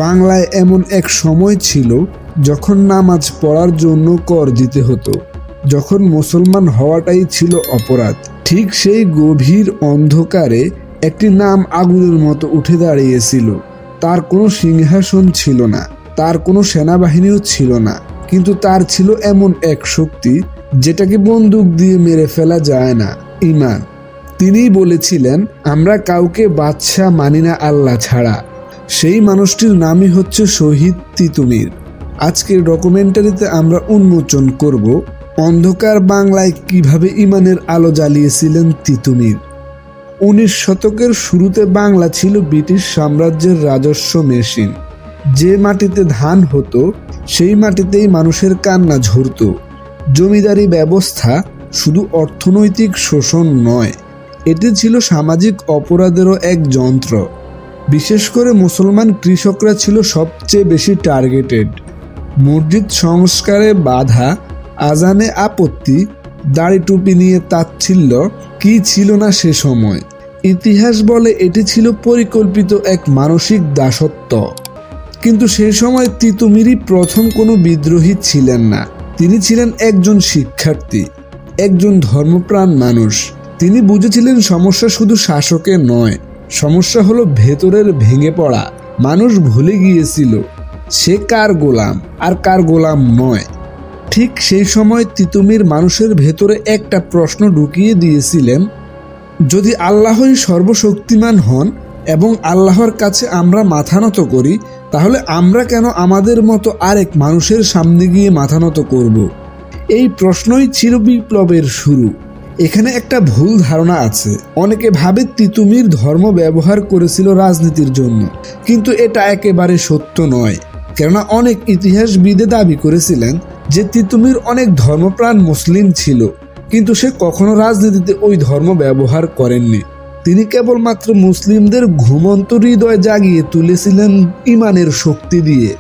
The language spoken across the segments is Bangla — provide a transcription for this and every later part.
বাংলায় এমন এক সময় ছিল যখন নামাজ পড়ার জন্য কর দিতে হতো, যখন মুসলমান হওয়াটাই ছিল অপরাধ। ঠিক সেই গভীর অন্ধকারে একটি নাম আগুনের মতো উঠে দাঁড়িয়েছিল। তার কোনো সিংহাসন ছিল না, তার কোনো সেনাবাহিনীও ছিল না, কিন্তু তার ছিল এমন এক শক্তি যেটাকে বন্দুক দিয়ে মেরে ফেলা যায় না, ঈমান। তিনিই বলেছিলেন, আমরা কাউকে বাদশা মানি না আল্লাহ ছাড়া। সেই মানুষটির নামই হচ্ছে শহীদ তিতুমীর। আজকের ডকুমেন্টারিতে আমরা উন্মোচন করব অন্ধকার বাংলায় কিভাবে ঈমানের আলো জ্বালিয়েছিলেন তিতুমীর। 19 শতকের শুরুতে বাংলা ছিল ব্রিটিশ সাম্রাজ্যের রাজস্ব মেশিন। যে মাটিতে ধান হতো সেই মাটিতেই মানুষের কান্না ঝরত। জমিদারি ব্যবস্থা শুধু অর্থনৈতিক শোষণ নয়, এটি ছিল সামাজিক অপরাধেরও এক যন্ত্র। বিশেষ করে মুসলমান কৃষকরা ছিল সবচেয়ে বেশি টার্গেটেড। মসজিদ সংস্কারে বাধা, আজানে আপত্তি, দাড়ি টুপি নিয়ে তাচ্ছিল্য, কি ছিল না সে সময়। ইতিহাস বলে এটি ছিল পরিকল্পিত এক মানসিক দাসত্ব। কিন্তু সেই সময় তিতুমীরই প্রথম কোনো বিদ্রোহী ছিলেন না। তিনি ছিলেন একজন শিক্ষার্থী, একজন ধর্মপ্রাণ মানুষ। তিনি বুঝেছিলেন সমস্যা শুধু শাসকের নয়, সমস্যা হলো ভেতরের ভেঙে পড়া। মানুষ ভুলে গিয়েছিল সে কার গোলাম আর কার গোলাম নয়। ঠিক সেই সময় তিতুমীর মানুষের ভেতরে একটা প্রশ্ন ঢুকিয়ে দিয়েছিলেন, যদি আল্লাহই সর্বশক্তিমান হন এবং আল্লাহর কাছে আমরা মাথা নত করি, তাহলে আমরা কেন আমাদের মতো আরেক মানুষের সামনে গিয়ে মাথা নত করব? এই প্রশ্নই ছিল বিপ্লবের শুরু। এখানে একটা ভুল ধারণা আছে। অনেকে ভাবে তিতুমীর ধর্ম ব্যবহার করেছিল রাজনীতির জন্য, কিন্তু এটা একেবারে সত্য নয়। কেননা অনেক ইতিহাসবিদে দাবি করেছিলেন যে তিতুমীর অনেক ধর্মপ্রাণ মুসলিম ছিল, কিন্তু সে কখনো রাজনীতিতে ওই ধর্ম ব্যবহার করেননি। তিনি কেবলমাত্র মুসলিমদের ঘুমন্ত হৃদয় জাগিয়ে তুলেছিলেন ঈমানের শক্তি দিয়ে,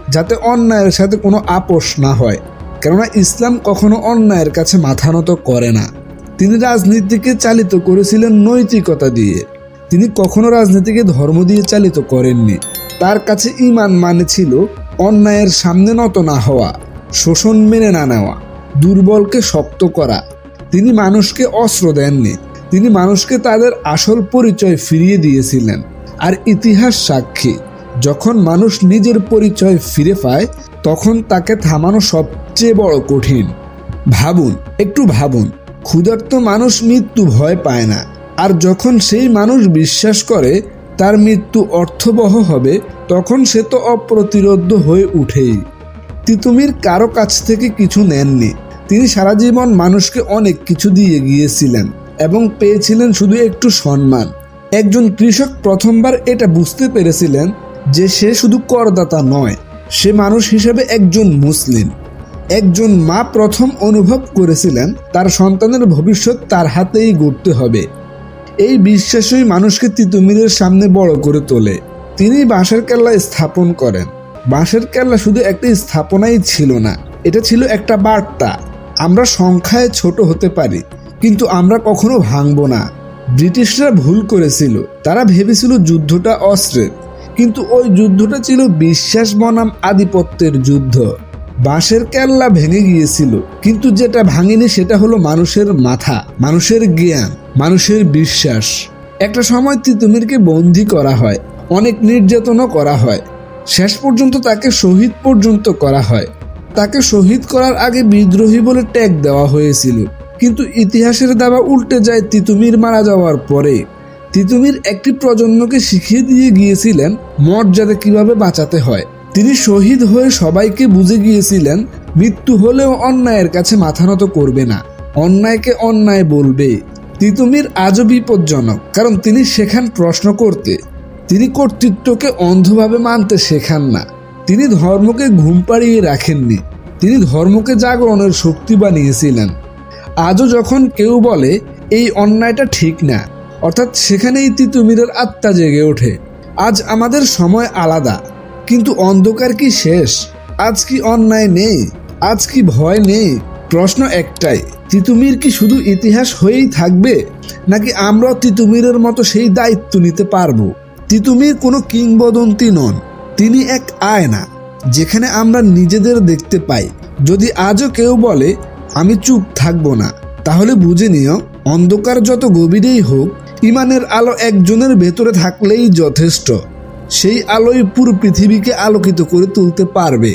যাতে অন্যায়ের সাথে কোনো আপোষ না হয়। কেননা ইসলাম কখনো অন্যায়ের কাছে মাথা নত করে না। তিনি রাজনীতিকে চালিত করেছিলেন নৈতিকতা দিয়ে। তিনি কখনো রাজনীতিকে ধর্ম দিয়ে চালিত করেননি। তার কাছে ঈমান মানে ছিল অন্যায়ের সামনে নত না হওয়া, শোষণ মেনে না নেওয়া, দুর্বলকে শক্ত করা। তিনি মানুষকে অস্ত্র দেননি, তিনি মানুষকে তাদের আসল পরিচয় ফিরিয়ে দিয়েছিলেন। আর ইতিহাস সাক্ষী, যখন মানুষ নিজের পরিচয় ফিরে পায় তখন তাকে থামানো সবচেয়ে বড় কঠিন। ভাবুন, একটু ভাবুন, ক্ষুধার্ত মানুষ মৃত্যু ভয় পায় না, আর যখন সেই মানুষ বিশ্বাস করে তার মৃত্যু অর্থবহ হবে, তখন সে তো অপ্রতিরোধ্য হয়ে উঠেই। তিতুমীর কারো কাছ থেকে কিছু নেননি। তিনি সারা জীবন মানুষকে অনেক কিছু দিয়ে গিয়েছিলেন এবং পেয়েছিলেন শুধু একটু সম্মান। একজন কৃষক প্রথমবার এটা বুঝতে পেরেছিলেন যে সে শুধু করদাতা নয়, সে মানুষ হিসেবে একজন মুসলিম। একজন মা প্রথম অনুভব করেছিলেন তার সন্তানের ভবিষ্যৎ তার হাতেই গড়তে হবে। এই বিশ্বাসই মানুষকে তিতুমীরের সামনে বড় করে তোলে। তিনি বাঁশের কেল্লা স্থাপন করেন। বাঁশের কেল্লা শুধু একটি স্থাপনাই ছিল না, এটা ছিল একটা বার্তা। আমরা সংখ্যায় ছোট হতে পারি, কিন্তু আমরা কখনো ভাঙব না। ব্রিটিশরা ভুল করেছিল। তারা ভেবেছিল যুদ্ধটা অস্ত্রের, কিন্তু ওই যুদ্ধটা ছিল বিশ্বাস বনাম আধিপত্যের যুদ্ধ। বাঁশের কেল্লা ভেঙে গিয়েছিল, কিন্তু যেটা ভাঙেনি সেটা হলো মানুষের মাথা, মানুষের জ্ঞান, মানুষের বিশ্বাস। একটা সময় তিতুমীরকে বন্দী করা হয়, অনেক নির্যাতনও করা হয়, শেষ পর্যন্ত তাকে শহীদ পর্যন্ত করা হয়। তাকে শহীদ করার আগে বিদ্রোহী বলে ট্যাগ দেওয়া হয়েছিল, কিন্তু ইতিহাসের দাবা উল্টে যায় তিতুমীর মারা যাওয়ার পরে। তিতুমীর একটি প্রজন্মকে শিখিয়ে দিয়ে গিয়েছিলেন মর্যাদা কিভাবে বাঁচাতে হয়। তিনি শহীদ হয়ে সবাইকে বুঝে গিয়েছিলেন মৃত্যু হলেও অন্যায়ের কাছে মাথা নত করবে না, অন্যায়কে অন্যায় বলবে। তিতুমীর আজও বিপজ্জনক, কারণ তিনি শেখান প্রশ্ন করতে। তিনি কর্তৃত্বকে অন্ধভাবে মানতে শেখান না। তিনি ধর্মকে ঘুম পাড়িয়ে রাখেননি, তিনি ধর্মকে জাগরণের শক্তি বানিয়েছিলেন। আজও যখন কেউ বলে এই অন্যায়টা ঠিক না, অর্থাৎ সেখানেই তিতুমীরের আত্মা জেগে ওঠে। আজ আমাদের সময় আলাদা, কিন্তু অন্ধকার কি শেষ? আজ কি অন্যায় নেই? আজ কি ভয় নেই? প্রশ্ন একটাই, তিতুমীর কি শুধু ইতিহাস হয়েই থাকবে, নাকি আমরাও তিতুমীরের মতো সেই দায়িত্ব নিতে পারবো? তিতুমীর কোনো কিংবদন্তি নন, তিনি এক আয়না, যেখানে আমরা নিজেদের দেখতে পাই। যদি আজও কেউ বলে আমি চুপ থাকবো না, তাহলে বুঝে নিও অন্ধকার যত গভীরেই হোক, ইমানের আলো একজনের ভেতরে থাকলেই যথেষ্ট। সেই আলোই পুরো পৃথিবীকে আলোকিত করে তুলতে পারবে।